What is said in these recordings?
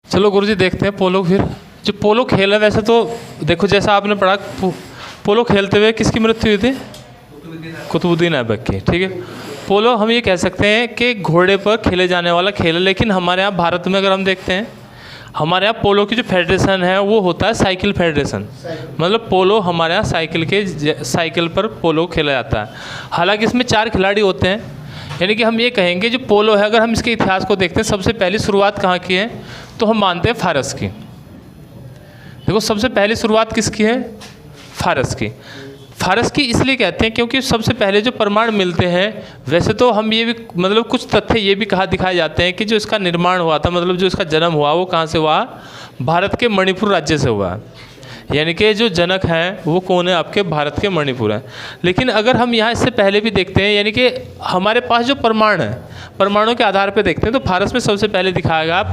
चलो गुरुजी देखते हैं पोलो। फिर जो पोलो खेल है, वैसे तो देखो जैसा आपने पढ़ा, पोलो खेलते हुए किसकी मृत्यु हुई थी? कुतुबुद्दीन ऐबक की। ठीक है, पोलो हम ये कह सकते हैं कि घोड़े पर खेले जाने वाला खेल है। लेकिन हमारे यहाँ भारत में अगर हम देखते हैं, हमारे यहाँ पोलो की जो फेडरेशन है वो होता है साइकिल फेडरेशन। मतलब पोलो हमारे यहाँ साइकिल पर पोलो खेला जाता है। हालांकि इसमें 4 खिलाड़ी होते हैं, यानी कि हम ये कहेंगे जो पोलो है, अगर हम इसके इतिहास को देखते हैं, सबसे पहली शुरुआत कहाँ की है, तो हम मानते हैं फारस की। देखो सबसे पहली शुरुआत किसकी है? फारस की। फारस की इसलिए कहते हैं क्योंकि सबसे पहले जो प्रमाण मिलते हैं, वैसे तो हम ये भी मतलब कुछ तथ्य ये भी दिखाए जाते हैं कि जो इसका निर्माण हुआ था, मतलब जो इसका जन्म हुआ, वो कहाँ से हुआ? भारत के मणिपुर राज्य से हुआ। यानी कि जो जनक हैं वो कौन है? आपके भारत के मणिपुर हैं। लेकिन अगर हम यहाँ इससे पहले भी देखते हैं, यानी कि हमारे पास जो प्रमाण है, प्रमाणों के आधार पर देखते हैं, तो फारस में सबसे पहले दिखाएगा आप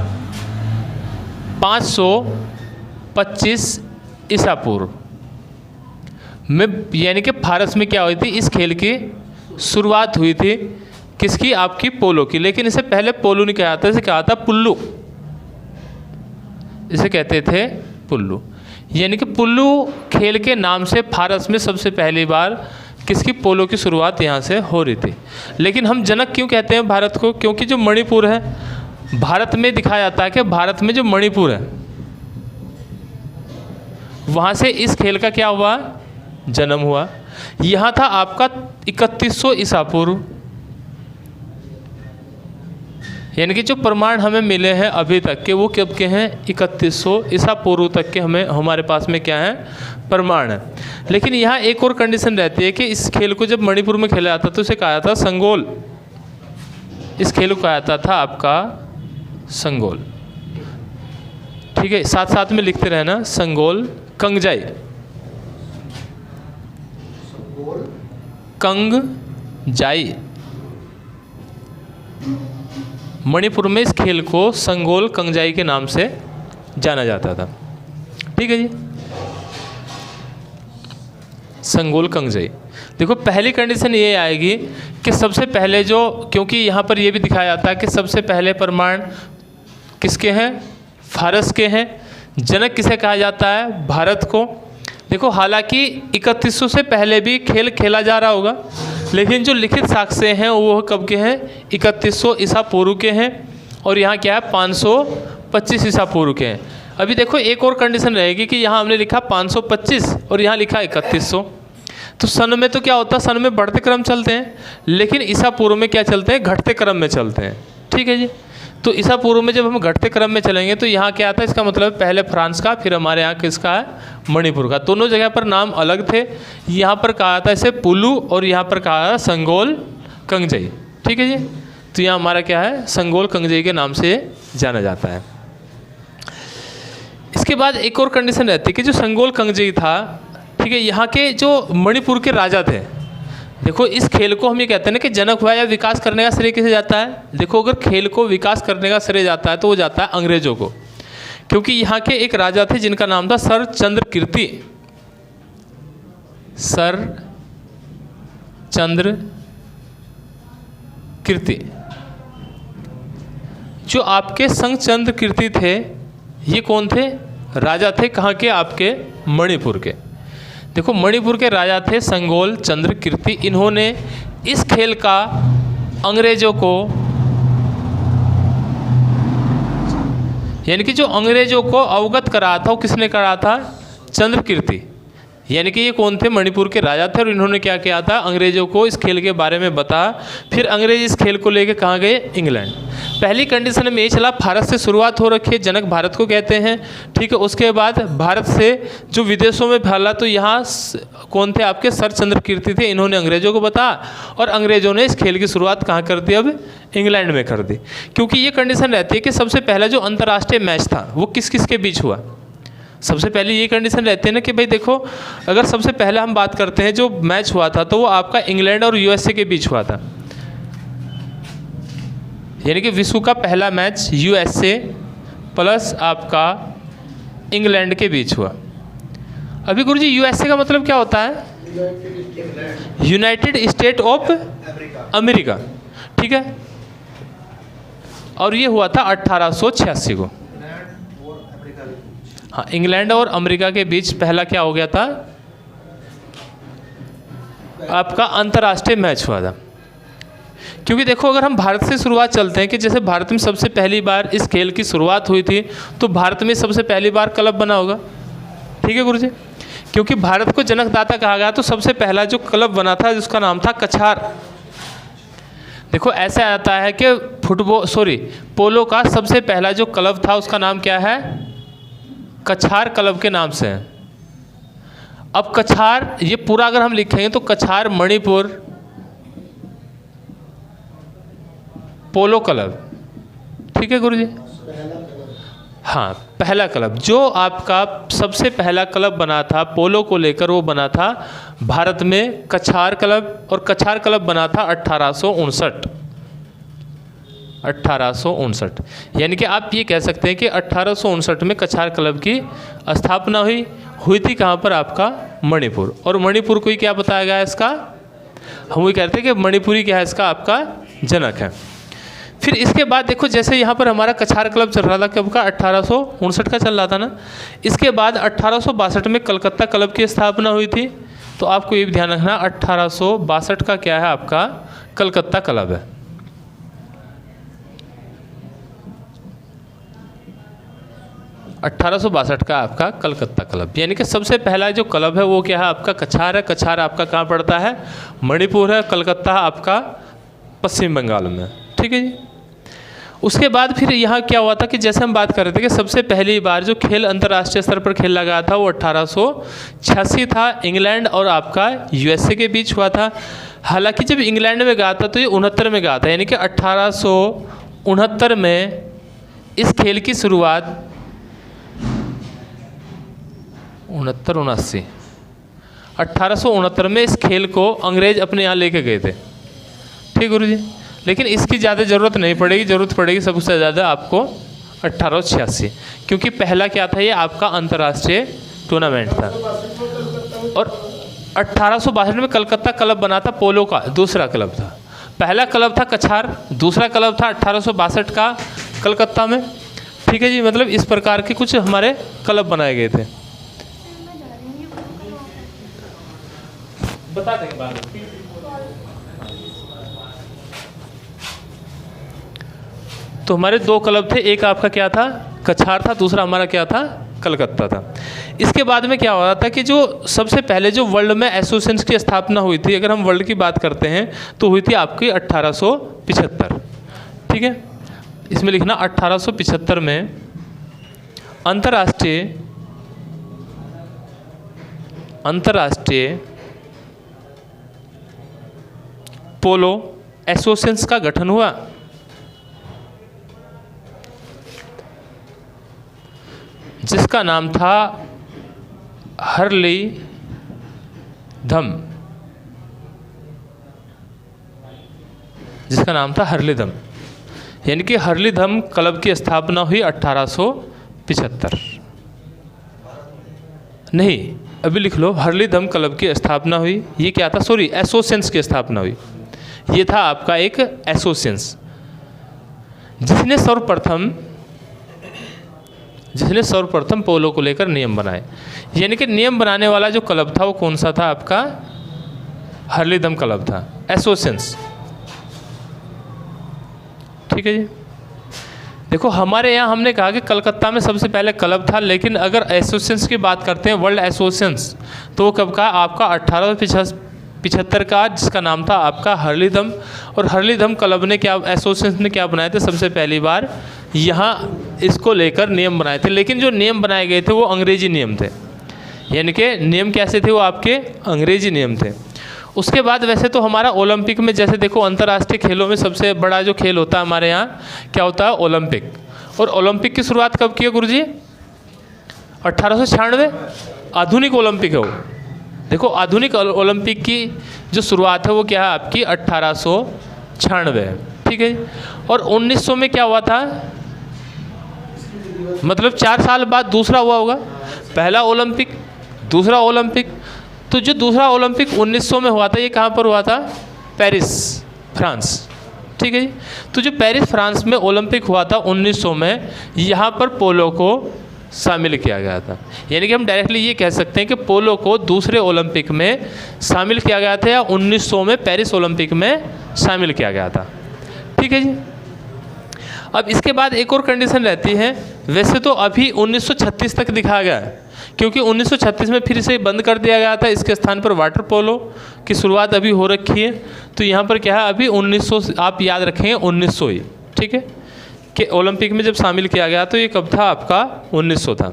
525 ईसा पूर्व में, यानी कि फारस में क्या हुई थी? इस खेल की शुरुआत हुई थी। किसकी? आपकी पोलो की। लेकिन इसे पहले पोलो नहीं कहा था, इसे कहा था पुल्लू। इसे कहते थे पुल्लू। यानी कि पुल्लू खेल के नाम से फारस में सबसे पहली बार किसकी? पोलो की शुरुआत यहाँ से हो रही थी। लेकिन हम जनक क्यों कहते हैं भारत को? क्योंकि जो मणिपुर है, भारत में दिखाया जाता है कि भारत में जो मणिपुर है, वहाँ से इस खेल का क्या हुआ? जन्म हुआ। यहाँ था आपका 3100 ईसा पूर्व। यानी कि जो प्रमाण हमें मिले हैं अभी तक के, वो कब के हैं? 3100 ईसा पूर्व तक के हमारे पास में क्या है? प्रमाण है। लेकिन यहाँ एक और कंडीशन रहती है कि इस खेल को जब मणिपुर में खेला जाता तो इसे कहा जाता संगोल। इस खेल को कहा जाता था आपका संगोल। ठीक है, साथ साथ में लिखते रहना, संगोल कंगजाई। कंगजाई। मणिपुर में इस खेल को संगोल कंगजाई के नाम से जाना जाता था। ठीक है जी, संगोल कंगजाई। देखो पहली कंडीशन ये आएगी कि सबसे पहले जो, क्योंकि यहाँ पर ये भी दिखाया जाता है कि सबसे पहले प्रमाण किसके हैं? फारस के हैं। जनक किसे कहा जाता है? भारत को। देखो हालांकि 3100 से पहले भी खेल खेला जा रहा होगा, लेकिन जो लिखित साक्ष्य हैं वो कब के हैं? 3100 ईसा पूर्व के हैं। और यहाँ क्या है? 525 ईसा पूर्व के हैं। अभी देखो एक और कंडीशन रहेगी कि यहाँ हमने लिखा 525 और यहाँ लिखा 3100। तो सन में तो क्या होता है? सन में बढ़ते क्रम चलते हैं, लेकिन ईसा पूर्व में क्या चलते हैं? घटते क्रम में चलते हैं। ठीक है जी। तो ईसा पूर्व में जब हम घटते क्रम में चलेंगे तो यहाँ क्या आता है? इसका मतलब पहले फ्रांस का, फिर हमारे यहाँ किसका है? मणिपुर का। दोनों जगह पर नाम अलग थे। यहाँ पर कहा था इसे पुलू और यहाँ पर कहा था संगोल कंगजाई। ठीक है जी। तो यहाँ हमारा क्या है? संगोल कंगजाई के नाम से जाना जाता है। इसके बाद एक और कंडीशन रहती है कि जो संगोल कंगजाई था, ठीक है, यहाँ के जो मणिपुर के राजा थे, देखो इस खेल को हम ये कहते हैं ना कि जनक हुआ या विकास करने का श्रेय किसे जाता है? देखो अगर खेल को विकास करने का श्रेय जाता है तो वो जाता है अंग्रेजों को, क्योंकि यहाँ के एक राजा थे जिनका नाम था सर चंद्र कीर्ति। सर चंद्र कीर्ति। जो आपके संग चंद्र कीर्ति थे, ये कौन थे? राजा थे। कहाँ के? आपके मणिपुर के। देखो मणिपुर के राजा थे संगोल चंद्र कीर्ति। इन्होंने इस खेल का अंग्रेजों को, यानी कि जो अंग्रेजों को अवगत करा था वो किसने करा था? चंद्र कीर्ति। यानी कि ये कौन थे? मणिपुर के राजा थे। और इन्होंने क्या किया था? अंग्रेजों को इस खेल के बारे में बताया। फिर अंग्रेज इस खेल को लेकर कहाँ गए? इंग्लैंड। पहली कंडीशन में ये चला, भारत से शुरुआत हो रखी है, जनक भारत को कहते हैं। ठीक है, उसके बाद भारत से जो विदेशों में फैला, तो यहाँ कौन थे? आपके सर चंद्र कीर्ति थे। इन्होंने अंग्रेजों को बताया और अंग्रेजों ने इस खेल की शुरुआत कहाँ कर दी? अब इंग्लैंड में कर दी। क्योंकि ये कंडीशन रहती है कि सबसे पहला जो अंतर्राष्ट्रीय मैच था वो किस किस के बीच हुआ? सबसे पहले ये कंडीशन रहती है ना कि भाई देखो, अगर सबसे पहले हम बात करते हैं जो मैच हुआ था, तो वो आपका इंग्लैंड और यूएसए के बीच हुआ था। यानी कि विश्व का पहला मैच यूएसए प्लस आपका इंग्लैंड के बीच हुआ। अभी गुरुजी यूएसए का मतलब क्या होता है? United state of America. ठीक है, और ये हुआ था 1886 को। हाँ, इंग्लैंड और अमेरिका के बीच पहला क्या हो गया था, आपका अंतर्राष्ट्रीय मैच हुआ था। क्योंकि देखो अगर हम भारत से शुरुआत चलते हैं कि जैसे भारत में सबसे पहली बार इस खेल की शुरुआत हुई थी, तो भारत में सबसे पहली बार क्लब बना होगा, ठीक है गुरुजी। क्योंकि भारत को जनकदाता कहा गया, तो सबसे पहला जो क्लब बना था जिसका नाम था कछार। देखो ऐसे आता है कि पोलो का सबसे पहला जो क्लब था उसका नाम क्या है, कछार क्लब के नाम से है। अब कछार ये पूरा अगर हम लिखेंगे तो कछार मणिपुर पोलो क्लब, ठीक है गुरुजी। हाँ, पहला क्लब जो आपका सबसे पहला क्लब बना था पोलो को लेकर, वो बना था भारत में कछार क्लब, और कछार क्लब बना था 1859। यानी कि आप ये कह सकते हैं कि 1859 में कछार क्लब की स्थापना हुई थी कहाँ पर, आपका मणिपुर। और मणिपुर को ही क्या बताया गया है इसका, हम वही कहते हैं कि मणिपुरी क्या है इसका आपका जनक है। फिर इसके बाद देखो जैसे यहाँ पर हमारा कछार क्लब चल रहा था, कब का, 1859 का चल रहा था ना। इसके बाद 1862 में कलकत्ता क्लब की स्थापना हुई थी। तो आपको ये भी ध्यान रखना 1862 का क्या है आपका कलकत्ता क्लब है। (1862) का आपका कलकत्ता क्लब, यानी कि सबसे पहला जो क्लब है वो क्या है आपका कछार है। कछार आपका कहाँ पड़ता है, मणिपुर है। कलकत्ता आपका पश्चिम बंगाल में, ठीक है जी। उसके बाद फिर यहाँ क्या हुआ था कि जैसे हम बात कर रहे थे कि सबसे पहली बार जो खेल अंतर्राष्ट्रीय स्तर पर खेला गया था वो 1886 था। इंग्लैंड और आपका यूएसए के बीच हुआ था। हालांकि जब इंग्लैंड में गया था तो ये 69 में गया था, यानी कि 1869 में इस खेल की शुरुआत 1869 में इस खेल को अंग्रेज अपने यहाँ लेके गए थे, ठीक गुरु जी। लेकिन इसकी ज़्यादा ज़रूरत नहीं पड़ेगी, ज़रूरत पड़ेगी सबसे ज़्यादा आपको 1886, क्योंकि पहला क्या था ये आपका अंतर्राष्ट्रीय टूर्नामेंट था। और 1862 में कलकत्ता क्लब बना था, पोलो का दूसरा क्लब था। पहला क्लब था कछार, दूसरा क्लब था 1862 का कलकत्ता में, ठीक है जी। मतलब इस प्रकार के कुछ हमारे क्लब बनाए गए थे। बता देंगे बाद में। तो हमारे दो क्लब थे, एक आपका क्या था कछार था, दूसरा हमारा क्या था कलकत्ता था। इसके बाद में क्या हो रहा था कि जो सबसे पहले जो वर्ल्ड में एसोसिएशन की स्थापना हुई थी, अगर हम वर्ल्ड की बात करते हैं तो हुई थी आपकी 1875, ठीक है। इसमें लिखना 1875 में अंतर्राष्ट्रीय पोलो एसोसिएशन का गठन हुआ। जिसका नाम था हर्लीधम, यानी कि हर्लीधम क्लब की स्थापना हुई 1875। नहीं, अभी लिख लो, हर्लीधम क्लब की स्थापना हुई। ये क्या था, सॉरी, एसोसिएशन की स्थापना हुई। ये था आपका एक एसोसिएशन जिसने सर्वप्रथम पोलो को लेकर नियम बनाए। यानी कि नियम बनाने वाला जो क्लब था वो कौन सा था आपका हर्लीधम क्लब था, एसोसिएशन, ठीक है जी। देखो हमारे यहाँ हमने कहा कि कलकत्ता में सबसे पहले क्लब था, लेकिन अगर एसोसिएशन की बात करते हैं वर्ल्ड एसोसिएशन, तो वो कब का आपका 1875 का, जिसका नाम था आपका हर्लीधम। और हर्लीधम क्लब ने क्या, एसोसिएशन ने क्या बनाए थे, सबसे पहली बार यहाँ इसको लेकर नियम बनाए थे। लेकिन जो नियम बनाए गए थे वो अंग्रेजी नियम थे, यानी कि नियम कैसे थे, वो आपके अंग्रेजी नियम थे। उसके बाद वैसे तो हमारा ओलंपिक में, जैसे देखो अंतर्राष्ट्रीय खेलों में सबसे बड़ा जो खेल होता है हमारे यहाँ क्या होता है, ओलंपिक। और ओलंपिक की शुरुआत कब की है गुरुजी, 1896, आधुनिक ओलंपिक है वो। देखो आधुनिक ओलंपिक की जो शुरुआत है वो क्या है आपकी 1896, ठीक है। और 1900 में क्या हुआ था, मतलब 4 साल बाद दूसरा हुआ होगा, पहला ओलंपिक दूसरा ओलंपिक। तो जो दूसरा ओलंपिक 1900 में हुआ था ये कहाँ पर हुआ था, पेरिस, फ्रांस, ठीक है जी। तो जो पेरिस फ्रांस में ओलंपिक हुआ था 1900 में, यहाँ पर पोलो को शामिल किया गया था। यानी कि हम डायरेक्टली ये कह सकते हैं कि पोलो को दूसरे ओलंपिक में शामिल किया गया था या 1900 में पेरिस ओलंपिक में शामिल किया गया था। ठीक है जी। अब इसके बाद एक और कंडीशन रहती है, वैसे तो अभी 1936 तक दिखाया गया है, क्योंकि 1936 में फिर इसे बंद कर दिया गया था, इसके स्थान पर वाटर पोलो की शुरुआत अभी हो रखी है। तो यहाँ पर क्या है, अभी 1900, आप याद रखेंगे 1900 ही, ठीक है, कि ओलंपिक में जब शामिल किया गया तो ये कब था, आपका 1900 था।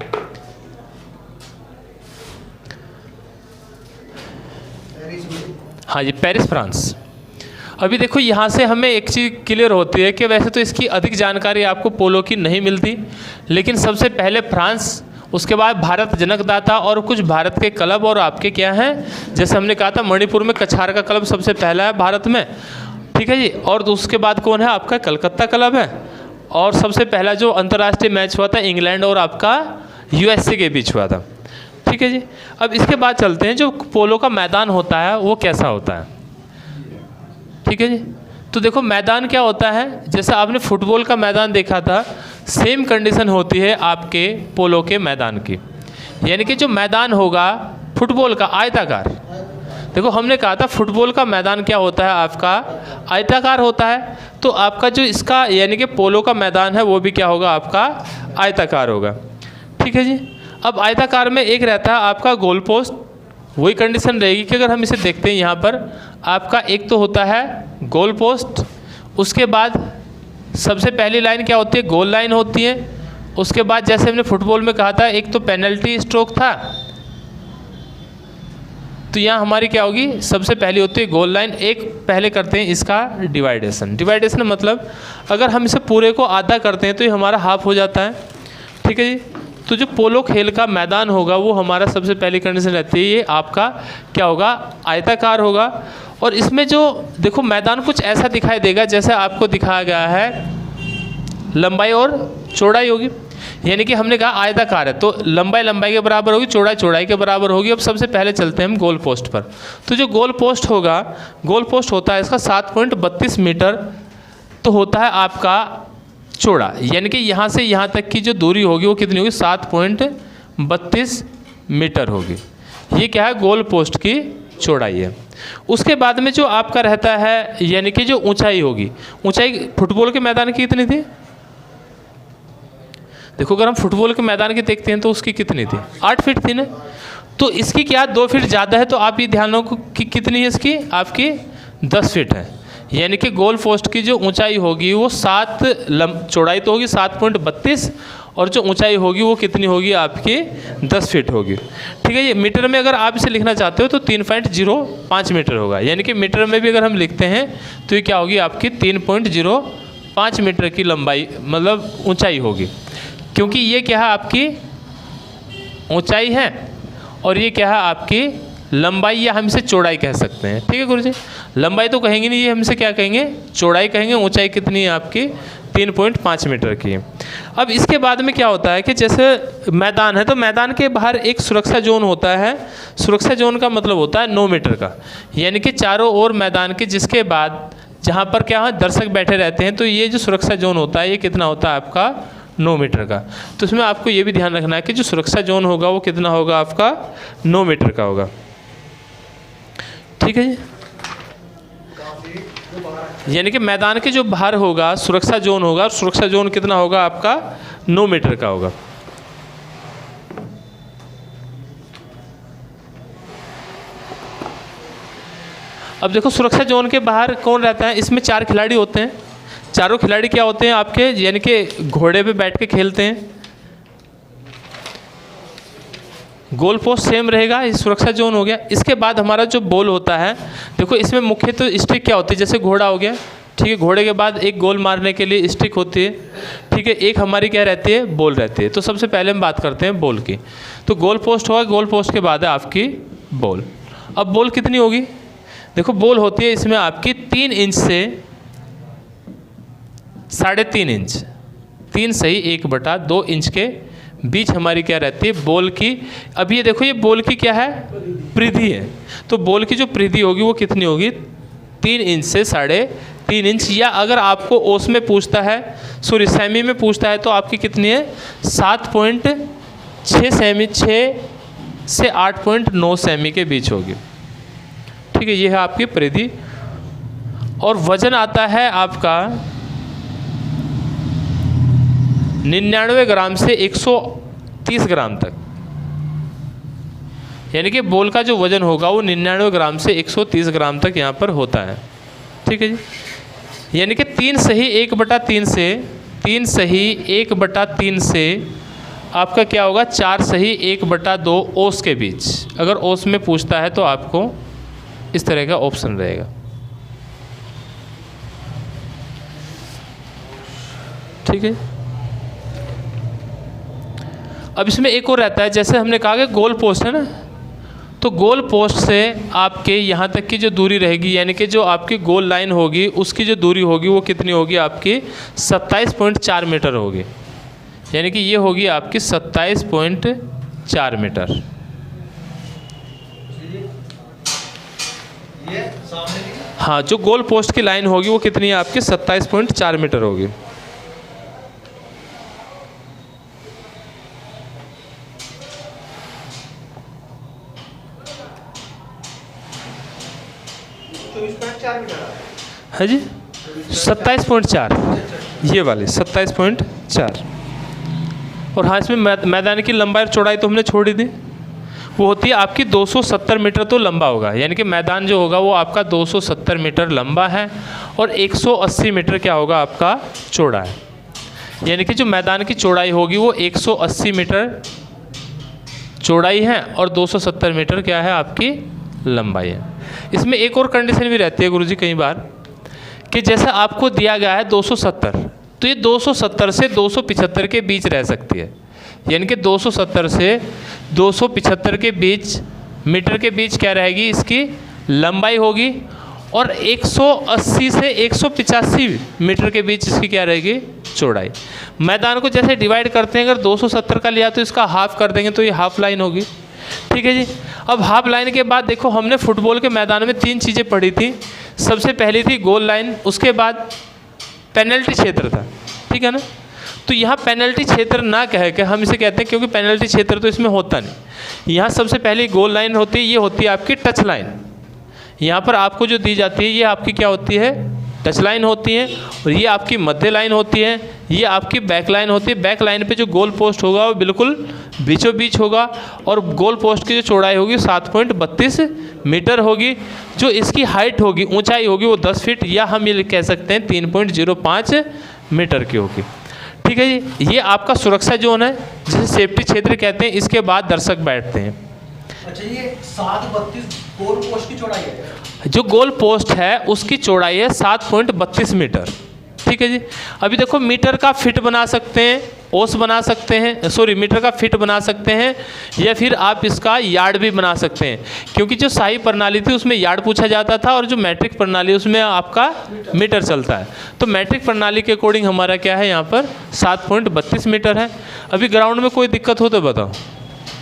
हाँ जी, पेरिस फ्रांस। अभी देखो यहाँ से हमें एक चीज़ क्लियर होती है कि वैसे तो इसकी अधिक जानकारी आपको पोलो की नहीं मिलती, लेकिन सबसे पहले फ्रांस, उसके बाद भारत जनकदाता और कुछ भारत के क्लब और आपके क्या हैं, जैसे हमने कहा था मणिपुर में कछार का क्लब सबसे पहला है भारत में, ठीक है जी। और उसके बाद कौन है, आपका कलकत्ता क्लब है। और सबसे पहला जो अंतर्राष्ट्रीय मैच हुआ था इंग्लैंड और आपका यूएसए के बीच हुआ था, ठीक है जी। अब इसके बाद चलते हैं, जो पोलो का मैदान होता है वो कैसा होता है, ठीक है जी। तो देखो मैदान क्या होता है, जैसा आपने फुटबॉल का मैदान देखा था, सेम कंडीशन होती है आपके पोलो के मैदान की। यानी कि जो मैदान होगा फुटबॉल का आयताकार, देखो हमने कहा था फुटबॉल का मैदान क्या होता है, आपका आयताकार होता है। तो आपका जो इसका यानी कि पोलो का मैदान है वो भी क्या होगा, आपका आयताकार होगा, ठीक है जी। अब आयताकार में एक रहता है आपका गोल पोस्ट, वही कंडीशन रहेगी कि अगर हम इसे देखते हैं यहाँ पर, आपका एक तो होता है गोल पोस्ट, उसके बाद सबसे पहली लाइन क्या होती है, गोल लाइन होती है। उसके बाद जैसे हमने फुटबॉल में कहा था एक तो पेनल्टी स्ट्रोक था, तो यहाँ हमारी क्या होगी, सबसे पहली होती है गोल लाइन। एक पहले करते हैं इसका डिवाइडेशन। डिवाइडेशन मतलब अगर हम इसे पूरे को आधा करते हैं तो ये हमारा हाफ हो जाता है, ठीक है जी। तो जो पोलो खेल का मैदान होगा वो हमारा सबसे पहली कंडीशन रहती है, ये आपका क्या होगा, आयताकार होगा। और इसमें जो देखो मैदान कुछ ऐसा दिखाई देगा जैसे आपको दिखाया गया है, लंबाई और चौड़ाई होगी। यानी कि हमने कहा आयताकार है तो लंबाई लंबाई के बराबर होगी, चौड़ाई चौड़ाई के बराबर होगी। अब सबसे पहले चलते हैं हम गोल पोस्ट पर। तो जो गोल पोस्ट होगा, गोल पोस्ट होता है इसका 7.32 मीटर तो होता है आपका चौड़ा। यानी कि यहाँ से यहाँ तक की जो दूरी होगी वो कितनी होगी, 7.32 मीटर होगी। ये क्या है, गोल पोस्ट की चौड़ाई है। उसके बाद में जो आपका रहता है यानी कि जो ऊंचाई होगी, ऊंचाई फुटबॉल के मैदान की कितनी थी, देखो अगर हम फुटबॉल के मैदान की देखते हैं तो उसकी कितनी थी, 8 फीट थी ना। तो इसकी क्या 2 फीट ज़्यादा है, तो आप ये ध्यान रखो कि कितनी है इसकी, आपकी 10 फीट है। यानी कि गोल पोस्ट की जो ऊंचाई होगी वो चौड़ाई तो होगी 7.32 और जो ऊंचाई होगी वो कितनी होगी, आपकी 10 फीट होगी, ठीक है। ये मीटर में अगर आप इसे लिखना चाहते हो तो 3.05 मीटर होगा। यानी कि मीटर में भी अगर हम लिखते हैं तो ये क्या होगी, आपकी 3.05 मीटर की लंबाई मतलब ऊंचाई होगी, क्योंकि ये क्या है, आपकी ऊंचाई है और ये क्या है, आपकी लंबाई या हम इसे चौड़ाई कह सकते हैं, ठीक है गुरुजी। लंबाई तो कहेंगे नहीं, ये हमसे क्या कहेंगे, चौड़ाई कहेंगे। ऊंचाई कितनी है आपकी, 3.5 मीटर की। अब इसके बाद में क्या होता है कि जैसे मैदान है तो मैदान के बाहर एक सुरक्षा जोन होता है। सुरक्षा जोन का मतलब होता है 9 मीटर का, यानी कि चारों ओर मैदान के, जिसके बाद जहाँ पर क्या है दर्शक बैठे रहते हैं, तो ये जो सुरक्षा जोन होता है ये कितना होता है, आपका 9 मीटर का। तो इसमें आपको ये भी ध्यान रखना है कि जो सुरक्षा जोन होगा वो कितना होगा, आपका 9 मीटर का होगा, ठीक है जी। यानी कि मैदान के जो बाहर होगा सुरक्षा जोन होगा, सुरक्षा जोन कितना होगा, आपका 9 मीटर का होगा। अब देखो सुरक्षा जोन के बाहर कौन रहता है, इसमें 4 खिलाड़ी होते हैं। चारों खिलाड़ी क्या होते हैं आपके, यानी कि घोड़े पे बैठ के खेलते हैं। गोल पोस्ट सेम रहेगा, ये सुरक्षा जोन हो गया। इसके बाद हमारा जो बॉल होता है, देखो इसमें मुख्य तो स्टिक क्या होती है, जैसे घोड़ा हो गया, ठीक है। घोड़े के बाद एक गोल मारने के लिए स्टिक होती है, ठीक है। एक हमारी क्या रहती है, बॉल रहती है। तो सबसे पहले हम बात करते हैं बॉल की। तो गोल पोस्ट होगा, गोल पोस्ट के बाद है आपकी बॉल। अब बॉल कितनी होगी, देखो बॉल होती है इसमें आपकी 3 इंच से 3.5 इंच, 3 सही 1/2 इंच के बीच हमारी क्या रहती है बॉल की। अब ये देखो ये बॉल की क्या है, परिधि है। तो बॉल की जो परिधि होगी वो कितनी होगी, 3 इंच से 3.5 इंच। या अगर आपको ओस में पूछता है, सॉरी सेमी में पूछता है, तो आपकी कितनी है, 6 से 8.9 सेमी के बीच होगी। ठीक है, ये है आपकी परिधि। और वजन आता है आपका 99 ग्राम से 130 ग्राम तक, यानी कि बॉल का जो वजन होगा वो 99 ग्राम से 130 ग्राम तक यहाँ पर होता है। ठीक है जी, यानी कि 3 सही 1/3 से आपका क्या होगा, 4 सही 1/2 औंस के बीच। अगर औंस में पूछता है तो आपको इस तरह का ऑप्शन रहेगा। ठीक है, अब इसमें एक और रहता है, जैसे हमने कहा कि गोल पोस्ट है ना, तो गोल पोस्ट से आपके यहाँ तक की जो दूरी रहेगी, यानी कि जो आपकी गोल लाइन होगी उसकी जो दूरी होगी वो कितनी होगी, आपकी 27.4 मीटर होगी। यानी कि ये होगी आपकी 27.4 मीटर। हाँ, जो गोल पोस्ट की लाइन होगी वो कितनी है आपकी, 27.4 मीटर होगी। है जी, 27.4, ये वाली 27.4। और हाँ, इसमें मैदान की लंबाई और चौड़ाई तो हमने छोड़ ही दी, वो होती है आपकी 270 मीटर तो लंबा होगा। यानी कि मैदान जो होगा वो आपका 270 मीटर लंबा है और 180 मीटर क्या होगा आपका चौड़ा है। यानी कि जो मैदान की चौड़ाई होगी वो 180 मीटर चौड़ाई है और 270 मीटर क्या है आपकी लंबाई है। इसमें एक और कंडीशन भी रहती है गुरुजी कई बार, कि जैसे आपको दिया गया है 270, तो ये 270 से 275 के बीच रह सकती है। यानी कि 270 से 275 के बीच मीटर के बीच क्या रहेगी, इसकी लंबाई होगी, और 180 से 185 मीटर के बीच इसकी क्या रहेगी, चौड़ाई। मैदान को जैसे डिवाइड करते हैं, अगर 270 का लिया तो इसका हाफ कर देंगे तो ये हाफ लाइन होगी। ठीक है जी, अब हाफ लाइन के बाद देखो, हमने फुटबॉल के मैदान में 3 चीज़ें पढ़ी थी। सबसे पहली थी गोल लाइन, उसके बाद पेनल्टी क्षेत्र था। ठीक है ना, तो यहाँ पेनल्टी क्षेत्र ना कह के हम इसे कहते हैं, क्योंकि पेनल्टी क्षेत्र तो इसमें होता नहीं। यहाँ सबसे पहले गोल लाइन होती है, ये होती है आपकी टच लाइन। यहाँ पर आपको जो दी जाती है ये आपकी क्या होती है, टच लाइन होती है। और ये आपकी मध्य लाइन होती है, ये आपकी बैक लाइन होती है। बैक लाइन पे जो गोल पोस्ट होगा वो बिल्कुल बीचों बीच होगा, और गोल पोस्ट की जो चौड़ाई होगी 7.32 मीटर होगी। जो इसकी हाइट होगी, ऊंचाई होगी वो 10 फीट, या हम ये कह सकते हैं 3.05 मीटर की होगी। ठीक है जी, ये आपका सुरक्षा जोन है जिसे सेफ्टी क्षेत्र कहते हैं। इसके बाद दर्शक बैठते हैं। अच्छा, ये 7.32 गोल पोस्ट की चौड़ाई है। जो गोल पोस्ट है उसकी चौड़ाई है 7.32 मीटर। ठीक है जी, अभी देखो मीटर का फिट बना सकते हैं, ओस बना सकते हैं, सॉरी मीटर का फिट बना सकते हैं, या फिर आप इसका यार्ड भी बना सकते हैं। क्योंकि जो शाही प्रणाली थी उसमें यार्ड पूछा जाता था, और जो मैट्रिक प्रणाली उसमें आपका मीटर चलता है। तो मैट्रिक प्रणाली के अकॉर्डिंग हमारा क्या है, यहाँ पर 7.32 मीटर है। अभी ग्राउंड में कोई दिक्कत हो तो बताओ।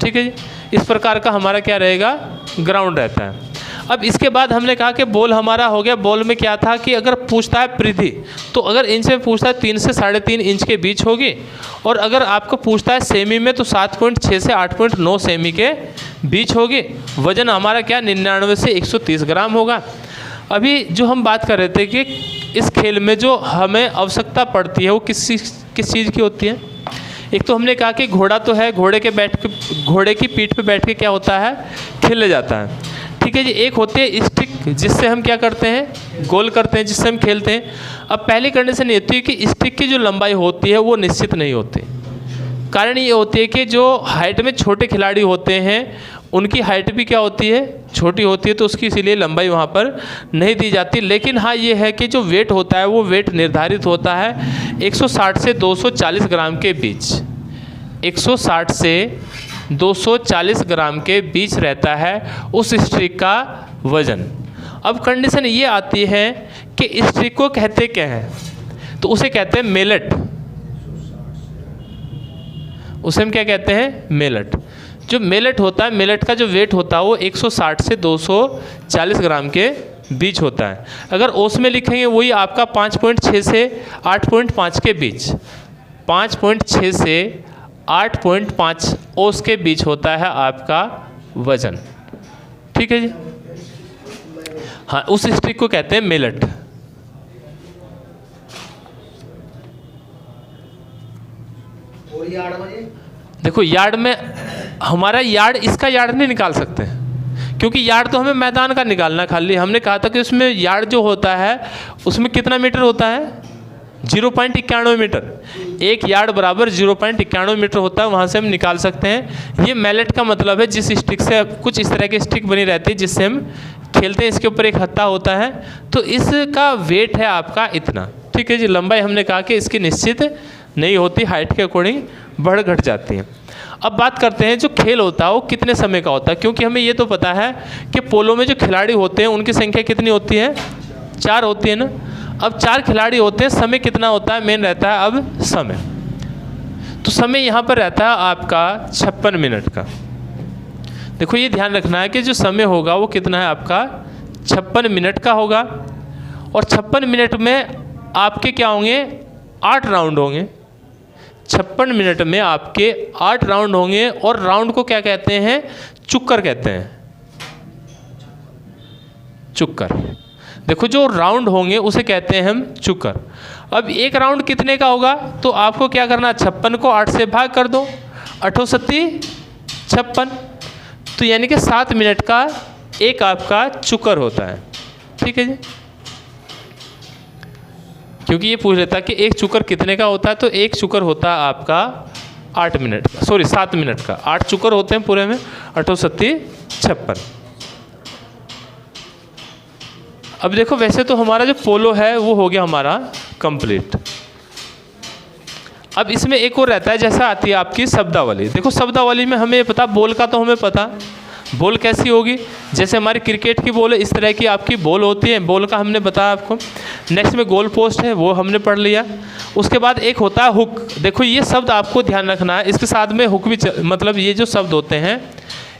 ठीक है जी, इस प्रकार का हमारा क्या रहेगा, ग्राउंड रहता है। अब इसके बाद हमने कहा कि बॉल हमारा हो गया। बॉल में क्या था कि अगर पूछता है परिधि, तो अगर इंच में पूछता है 3 से 3.5 इंच के बीच होगी, और अगर आपको पूछता है सेमी में तो 7.6 से 8.9 सेमी के बीच होगी। वजन हमारा क्या 99 से 130 ग्राम होगा। अभी जो हम बात कर रहे थे कि इस खेल में जो हमें आवश्यकता पड़ती है वो किस चीज़ की होती है। एक तो हमने कहा कि घोड़ा तो है, घोड़े की पीठ पे बैठ के क्या होता है, खेले जाता है। ठीक है जी, एक होती है स्टिक, जिससे हम क्या करते हैं, गोल करते हैं, जिससे हम खेलते हैं। अब पहली कंडीशन ये होती है कि स्टिक की जो लंबाई होती है वो निश्चित नहीं होती। कारण ये होती है कि जो हाइट में छोटे खिलाड़ी होते हैं उनकी हाइट भी क्या होती है, छोटी होती है, तो उसकी इसीलिए लंबाई वहाँ पर नहीं दी जाती। लेकिन हाँ ये है कि जो वेट होता है वो वेट निर्धारित होता है 160 से 240 ग्राम के बीच। 160 से 240 ग्राम के बीच रहता है उस स्टिक का वजन। अब कंडीशन ये आती है कि स्टिक को कहते क्या हैं, तो उसे कहते हैं मेलेट। उसे हम क्या कहते हैं, मेलेट। जो मेलेट होता है, मेलेट का जो वेट होता है वो 160 से 240 ग्राम के बीच होता है। अगर ओस में लिखेंगे वही आपका 5.6 से 8.5 के बीच, 5.6 से 8.5 ओस के बीच होता है आपका वजन। ठीक है जी। हाँ, उस स्टिक को कहते हैं मेलेट। और यार्ड में जी? देखो यार्ड में हमारा यार्ड, इसका यार्ड नहीं निकाल सकते क्योंकि यार्ड तो हमें मैदान का निकालना खाली। हमने कहा था कि उसमें यार्ड जो होता है उसमें कितना मीटर होता है, 0.91 मीटर। एक यार्ड बराबर 0.91 मीटर होता है, वहाँ से हम निकाल सकते हैं। ये मैलेट का मतलब है जिस स्टिक से, कुछ इस तरह की स्टिक बनी रहती है जिससे हम खेलते हैं, इसके ऊपर एक हत्था होता है, तो इसका वेट है आपका इतना। ठीक है जी। लंबाई हमने कहा कि इसकी निश्चित नहीं होती, हाइट के अकॉर्डिंग बढ़ घट जाती है। अब बात करते हैं जो खेल होता है वो कितने समय का होता है, क्योंकि हमें ये तो पता है कि पोलो में जो खिलाड़ी होते हैं उनकी संख्या कितनी होती है, 4 होती है ना। अब 4 खिलाड़ी होते हैं, समय कितना होता है, मेन रहता है अब समय। तो समय यहाँ पर रहता है आपका 56 मिनट का। देखो ये ध्यान रखना है कि जो समय होगा वो कितना है आपका 56 मिनट का होगा। और 56 मिनट में आपके क्या होंगे, 8 राउंड होंगे। 56 मिनट में आपके 8 राउंड होंगे। और राउंड को क्या कहते हैं, चुक्कर कहते हैं, चुक्कर। देखो जो राउंड होंगे उसे कहते हैं हम चुक्कर। अब एक राउंड कितने का होगा, तो आपको क्या करना, 56 को 8 से भाग कर दो, 8 सत्ती 56, तो यानी कि 7 मिनट का एक आपका चुक्कर होता है। ठीक है जी। क्योंकि ये पूछ लेता है कि एक चुक्कर कितने का होता है, तो एक चुक्कर होता है आपका 8 मिनट का, सॉरी 7 मिनट का। 8 चुक्कर होते हैं पूरे में, 8 सत्ती 56। अब देखो वैसे तो हमारा जो पोलो है वो हो गया हमारा कंप्लीट। अब इसमें एक और रहता है, जैसा आती है आपकी शब्दावली। देखो शब्दावली में हमें पता, बॉल का तो हमें पता, बॉल कैसी होगी, जैसे हमारी क्रिकेट की बॉल है इस तरह की आपकी बॉल होती है, बॉल का हमने बताया आपको। नेक्स्ट में गोल पोस्ट है, वो हमने पढ़ लिया। उसके बाद एक होता है हुक। देखो ये शब्द आपको ध्यान रखना है, इसके साथ में हुक भी मतलब ये जो शब्द होते हैं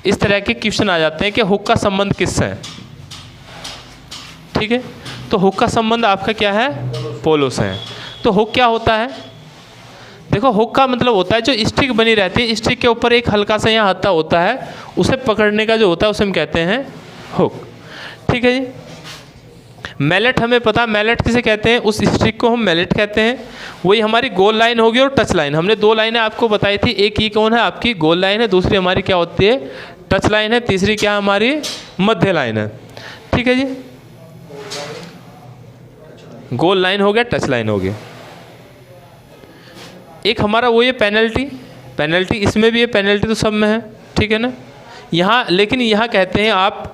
इस तरह के क्वेश्चन आ जाते हैं कि हुक का संबंध किससे है। ठीक है, तो हुक का संबंध आपका क्या है, पोलो से है। तो हुक क्या होता है, देखो हुक का मतलब होता है जो स्टिक बनी रहती है, स्टिक के ऊपर एक हल्का सा यहाँ हत्था होता है, उसे पकड़ने का जो होता है उसे हम कहते हैं हुक। ठीक है जी। मैलेट हमें पता, मैलेट किसे कहते हैं, उस स्टिक को हम मैलेट कहते हैं। वही हमारी गोल लाइन होगी और टच लाइन। हमने 2 लाइनें आपको बताई थी, एक ही कौन है आपकी गोल लाइन है, दूसरी हमारी क्या होती है टच लाइन है, तीसरी क्या हमारी मध्य लाइन है। ठीक है जी। गोल लाइन हो गया, टच लाइन हो गया। एक हमारा वो ये पेनल्टी, पेनल्टी इसमें भी है, पेनल्टी तो सब में है। ठीक है ना। यहाँ लेकिन यहाँ कहते हैं आप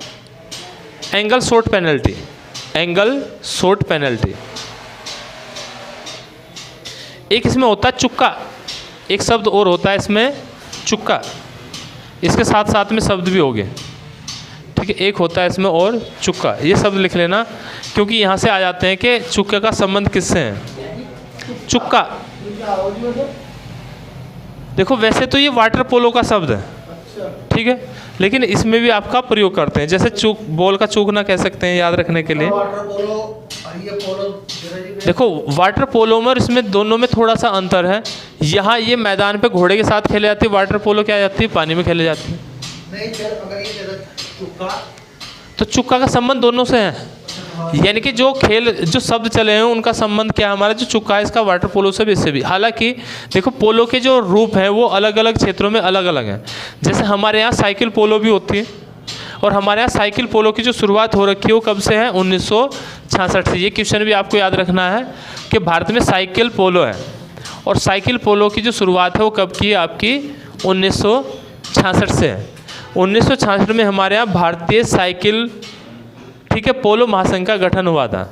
angle shot penalty, angle shot penalty. एक इसमें होता है चुक्का, एक शब्द और होता है इसमें चुक्का, इसके साथ साथ में शब्द भी हो गए। ठीक है, एक होता है इसमें और चुक्का, ये शब्द लिख लेना क्योंकि यहाँ से आ जाते हैं कि चुक्के का संबंध किससे है, चुक्का। देखो वैसे तो ये वाटर पोलो का शब्द है, ठीक है, लेकिन इसमें भी आपका प्रयोग करते हैं, जैसे चूक, बॉल का चूकना कह सकते हैं याद रखने के लिए। देखो वाटर पोलो में इसमें दोनों में थोड़ा सा अंतर है। यहाँ ये मैदान पे घोड़े के साथ खेले जाती है, वाटर पोलो क्या जाती है, पानी में खेले जाती है। नहीं सर, अगर ये चुक्का, तो चुक्का का संबंध दोनों से है, यानी कि जो खेल जो शब्द चले हैं उनका संबंध क्या है हमारा, जो चुक्का है इसका वाटर पोलो से भी, इससे भी। हालांकि देखो पोलो के जो रूप हैं वो अलग अलग क्षेत्रों में अलग अलग हैं। जैसे हमारे यहाँ साइकिल पोलो भी होती है, और हमारे यहाँ साइकिल पोलो की जो शुरुआत हो रखी है वो कब से है, 1966 से। ये क्वेश्चन भी आपको याद रखना है कि भारत में साइकिल पोलो है, और साइकिल पोलो की जो शुरुआत है वो कब की है आपकी, 1966 से है। 1966 में हमारे यहाँ भारतीय साइकिल, ठीक है, पोलो महासंघ का गठन हुआ था।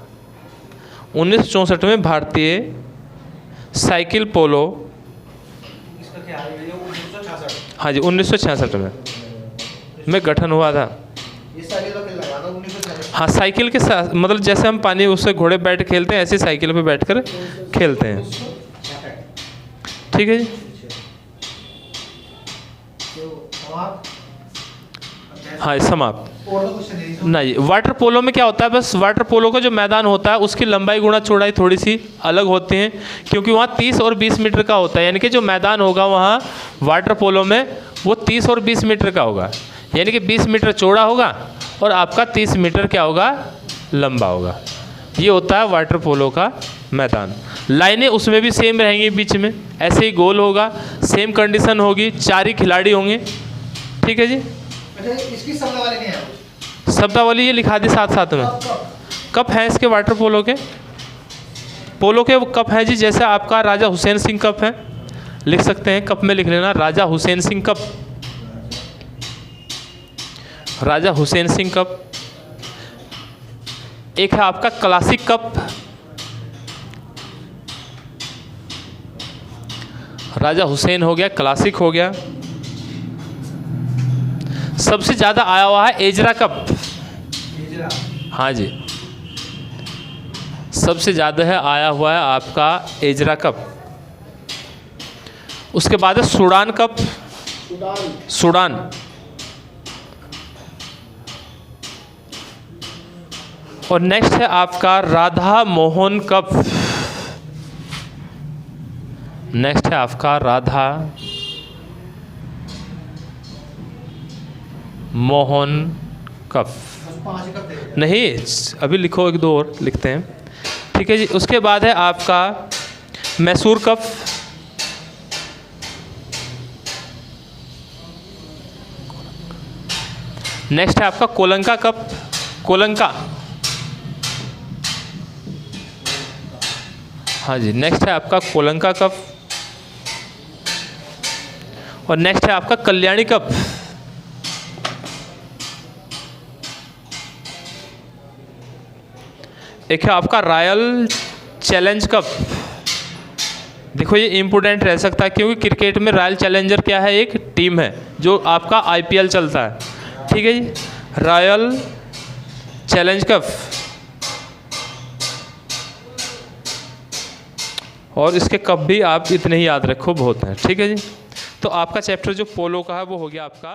1964 में भारतीय साइकिल पोलो, इसका क्या है, 1966, हाँ जी 1966 में गठन हुआ था। ये साइकिल का खेल लगा था 1966। हाँ साइकिल के साथ, मतलब जैसे हम पानी उससे घोड़े बैठ खेलते हैं ऐसे साइकिल पे बैठकर खेलते हैं। ठीक है जी। हाँ समाप्त। और तो क्वेश्चन नहीं। नहीं, वाटर पोलो में क्या होता है, बस वाटर पोलो का जो मैदान होता है उसकी लंबाई गुणा चौड़ाई थोड़ी सी अलग होती है, क्योंकि वहाँ 30 और 20 मीटर का होता है। यानी कि जो मैदान होगा वहाँ वाटर पोलो में वो 30 और 20 मीटर का होगा, यानी कि 20 मीटर चौड़ा होगा और आपका 30 मीटर क्या होगा, लंबा होगा। ये होता है वाटर पोलो का मैदान। लाइनें उसमें भी सेम रहेंगी, बीच में ऐसे ही गोल होगा, सेम कंडीशन होगी, 4 ही खिलाड़ी होंगे। ठीक है जी। अच्छा, इसकी शब्दावली नहीं है? शब्दावली ये लिखा दी साथ साथ में। कप हैं इसके वाटर पोलो के, पोलो के कप हैं जी। जैसे आपका राजा हुसैन सिंह कप है, लिख सकते हैं, कप में लिख लेना राजा हुसैन सिंह कप, राजा हुसैन सिंह कप। एक है आपका क्लासिक कप, राजा हुसैन हो गया, क्लासिक हो गया। सबसे ज़्यादा आया हुआ है एजरा कप। हाँ जी, सबसे ज़्यादा है आया हुआ है आपका एजरा कप। उसके बाद है सूडान कप, सूडान। और नेक्स्ट है आपका राधा मोहन कप, नेक्स्ट है आपका राधा मोहन कप। 5 कप दे। नहीं, अभी लिखो, 1 2 और लिखते हैं। ठीक है जी। उसके बाद है आपका मैसूर कप, नेक्स्ट है आपका कोलंका कप, कोलंका। हाँ जी, नेक्स्ट है आपका कोलंका कप। और नेक्स्ट है आपका कल्याणी कप। एक है आपका रॉयल चैलेंज कप। देखो ये इम्पोर्टेंट रह सकता है, क्योंकि क्रिकेट में रॉयल चैलेंजर क्या है, एक टीम है जो आपका आईपीएल चलता है। ठीक है जी, रॉयल चैलेंज कप। और इसके कप भी आप इतने ही याद रखो, बहुत हैं। ठीक है जी। तो आपका चैप्टर जो पोलो का है वो हो गया आपका